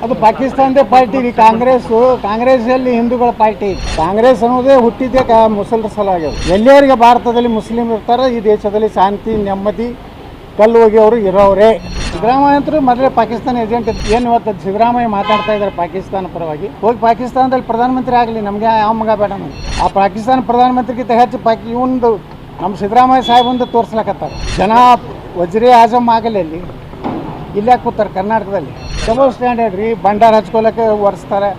ಅದು ಪಾಕಿಸ್ತಾನದ ಪಾರ್ಟಿ ಕಾಂಗ್ರೆಸ್ಸಲ್ಲಿ ಹಿಂದೂಗಳ ಪಾರ್ಟಿ. ಕಾಂಗ್ರೆಸ್ ಅನ್ನೋದೇ ಹುಟ್ಟಿದ್ದೇ ಮುಸಲ್ರ ಸಲುವಾಗಿ. ಎಲ್ಲಿಯವರೆಗೆ ಭಾರತದಲ್ಲಿ ಮುಸ್ಲಿಂ ಇರ್ತಾರೆ ಈ ದೇಶದಲ್ಲಿ ಶಾಂತಿ ನೆಮ್ಮದಿ ಕಲ್ಲು ಹೋಗಿಯವರು ಇರೋರೇ. ಸಿದ್ದರಾಮಯ್ಯ ಅಂತೂ ಮೊದಲೇ ಪಾಕಿಸ್ತಾನ ಏಜೆಂಟ್. ಏನು ಇವತ್ತು ಸಿದ್ದರಾಮಯ್ಯ ಮಾತಾಡ್ತಾ ಇದ್ದಾರೆ ಪಾಕಿಸ್ತಾನ ಪರವಾಗಿ. ಹೋಗಿ ಪಾಕಿಸ್ತಾನದಲ್ಲಿ ಪ್ರಧಾನಮಂತ್ರಿ ಆಗಲಿ, ನಮಗೆ ಯಾವ ಮಗ ಬೇಡ. ಆ ಪಾಕಿಸ್ತಾನ ಪ್ರಧಾನಮಂತ್ರಿಗಿಂತ ಹೆಚ್ಚು ಇವೊಂದು ನಮ್ಮ ಸಿದ್ದರಾಮಯ್ಯ ಸಾಹೇಬಂದು ತೋರಿಸ್ಲಕತ್ತಾರೆ. ಜನ ವಜ್ರೇ ಆಜಮ್ ಆಗಲಿ ಅಲ್ಲಿ ಇಲ್ಲೇ ಕೂತಾರೆ ಕರ್ನಾಟಕದಲ್ಲಿ. ಡಬಲ್ ಸ್ಟ್ಯಾಂಡರ್ಡ್ ರೀ. ಭಂಡಾರ ಹಚ್ಕೊಳಕ್ಕೆ ಒರೆಸ್ತಾರೆ,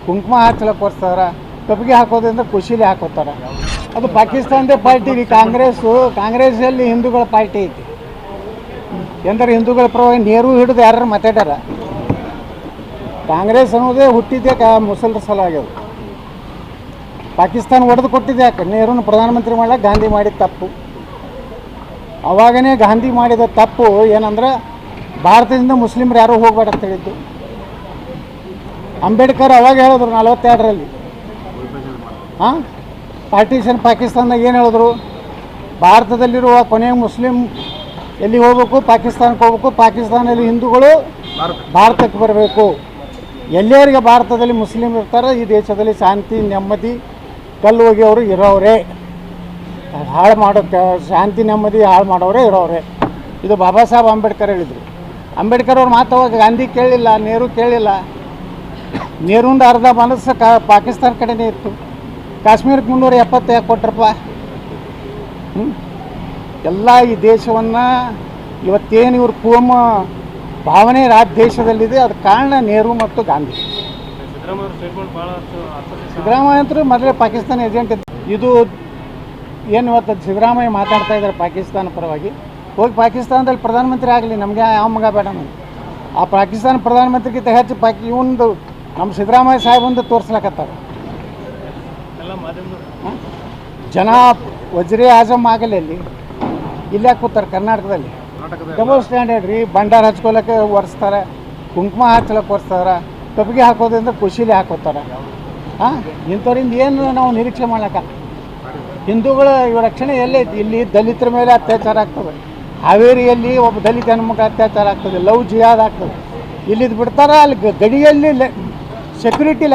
ಕುಂಕುಮ ಹಚ್ಲಕ್ಕೆ ಒರೆಸ್ತಾರೆ, ಕಬ್ಬಿಗೆ ಹಾಕೋದ್ರಿಂದ ಖುಷಿಲಿ ಹಾಕೋತಾರೆ. ಅದು ಪಾಕಿಸ್ತಾನದ ಪಾರ್ಟಿ ಕಾಂಗ್ರೆಸ್ಸಲ್ಲಿ ಹಿಂದೂಗಳ ಪಾರ್ಟಿ ಐತಿ. ಎಂದರೆ ಹಿಂದೂಗಳ ಪರವಾಗಿ ನೆಹರು ಹಿಡಿದು ಯಾರು ಮಾತಾಡ್ಯಾರ. ಕಾಂಗ್ರೆಸ್ ಅನ್ನೋದೇ ಹುಟ್ಟಿದ್ದೇ ಮುಸಲ್ರ ಸಲುವಾಗಿ. ಪಾಕಿಸ್ತಾನ ಒಡೆದು ಕೊಟ್ಟಿದ್ದೆ ಯಾಕೆ? ನೆಹರೂನ ಪ್ರಧಾನಮಂತ್ರಿ ಮಾಡಕ್ಕೆ ಗಾಂಧಿ ಮಾಡಿದ ತಪ್ಪು. ಅವಾಗನೇ ಗಾಂಧಿ ಮಾಡಿದ ತಪ್ಪು ಏನಂದ್ರೆ ಭಾರತದಿಂದ ಮುಸ್ಲಿಮ್ರು ಯಾರೂ ಹೋಗಬೇಡ ಅಂತ ಹೇಳಿದ್ದು. ಅಂಬೇಡ್ಕರ್ ಅವಾಗ ಹೇಳಿದ್ರು 42ರಲ್ಲಿ ಪಾರ್ಟಿಷನ್ ಪಾಕಿಸ್ತಾನದಾಗ ಏನು ಹೇಳಿದ್ರು? ಭಾರತದಲ್ಲಿರುವ ಕೊನೆಯ ಮುಸ್ಲಿಂ ಎಲ್ಲಿ ಹೋಗ್ಬೇಕು? ಪಾಕಿಸ್ತಾನಕ್ಕೆ ಹೋಗ್ಬೇಕು. ಪಾಕಿಸ್ತಾನದಲ್ಲಿ ಹಿಂದೂಗಳು ಭಾರತಕ್ಕೆ ಬರಬೇಕು. ಎಲ್ಲಿಯವರೆಗೆ ಭಾರತದಲ್ಲಿ ಮುಸ್ಲಿಂ ಇರ್ತಾರೆ ಈ ದೇಶದಲ್ಲಿ ಶಾಂತಿ ನೆಮ್ಮದಿ ಕಲ್ಲು ಹೋಗಿಯವರು ಇರೋರೇ. ಹಾಳು ಮಾಡೋಕ್ಕೆ ಶಾಂತಿ ನೆಮ್ಮದಿ ಹಾಳು ಮಾಡೋರೇ ಇರೋರೇ. ಇದು ಬಾಬಾ ಸಾಹೇಬ್ ಅಂಬೇಡ್ಕರ್ ಹೇಳಿದರು. ಅಂಬೇಡ್ಕರ್ ಅವ್ರ ಮಾತು ಅವಾಗ ಗಾಂಧಿ ಕೇಳಲಿಲ್ಲ, ನೆಹರು ಕೇಳಲಿಲ್ಲ. ನೆಹರುಂದು ಅರ್ಧ ಮನಸ್ಸು ಪಾಕಿಸ್ತಾನ ಕಡೆನೇ ಇತ್ತು. ಕಾಶ್ಮೀರಕ್ಕೆ 370 ಯಾಕೆ ಕೊಟ್ರಪ್ಪ? ಎಲ್ಲ ಈ ದೇಶವನ್ನು ಇವತ್ತೇನು ಇವ್ರ ಕೋಮ ಭಾವನೆ ದೇಶದಲ್ಲಿದೆ. ಅದಕ್ಕೆ ಕಾರಣ ನೆಹರು ಮತ್ತು ಗಾಂಧಿ. ಸಿದ್ದರಾಮಯ್ಯ ಅಂತೂ ಮೊದಲೇ ಪಾಕಿಸ್ತಾನ ಏಜೆಂಟ್. ಇದು ಏನು ಇವತ್ತು ಸಿದ್ದರಾಮಯ್ಯ ಮಾತಾಡ್ತಾ ಇದ್ದಾರೆ ಪಾಕಿಸ್ತಾನ ಪರವಾಗಿ. ಹೋಗಿ ಪಾಕಿಸ್ತಾನದಲ್ಲಿ ಪ್ರಧಾನಮಂತ್ರಿ ಆಗಲಿ, ನಮಗೆ ಯಾವ ಮಗ ಬೇಡ. ಆ ಪಾಕಿಸ್ತಾನ ಪ್ರಧಾನಮಂತ್ರಿಗಿಂತ ಹೆಚ್ಚು ಇವೊಂದು ನಮ್ಮ ಸಿದ್ದರಾಮಯ್ಯ ಸಾಹೇಬಂದು ತೋರಿಸ್ಲಕತ್ತಾರೆ. ಜನ ವಜ್ರೇ ಆಜಮ್ ಆಗಲಿ ಅಲ್ಲಿ ಇಲ್ಲೇ ಕೂತಾರೆ ಕರ್ನಾಟಕದಲ್ಲಿ. ಡಬಲ್ ಸ್ಟ್ಯಾಂಡರ್ಡ್ ರೀ. ಭಂಡಾರ ಹಚ್ಕೊಳಕ್ಕೆ ಒರೆಸ್ತಾರೆ, ಕುಂಕುಮ ಹಚ್ಲಕ್ಕೆ ಒರೆಸ್ತಾರೆ, ಕಬ್ಬಿಗೆ ಹಾಕೋದ್ರಿಂದ ಖುಷಿಲಿ ಹಾಕೋತಾರೆ. ಇಂಥವ್ರಿಂದ ಏನು ನಾವು ನಿರೀಕ್ಷೆ ಮಾಡ್ಲಕ್ಕ? ಹಿಂದೂಗಳ ರಕ್ಷಣೆ ಎಲ್ಲೈತಿ? ಇಲ್ಲಿ ದಲಿತರ ಮೇಲೆ ಅತ್ಯಾಚಾರ ಆಗ್ತದೆ. ಹಾವೇರಿಯಲ್ಲಿ ಒಬ್ಬ ದಲಿತ ಹೆಣ್ಮಕ್ಳು ಅತ್ಯಾಚಾರ ಆಗ್ತದೆ, ಲವ್ ಜಿಹಾದ್ ಆಗ್ತದೆ. ಇಲ್ಲಿದ್ದು ಬಿಡ್ತಾರೆ, ಅಲ್ಲಿ ಗಡಿಯಲ್ಲಿ ಸೆಕ್ಯೂರಿಟಿ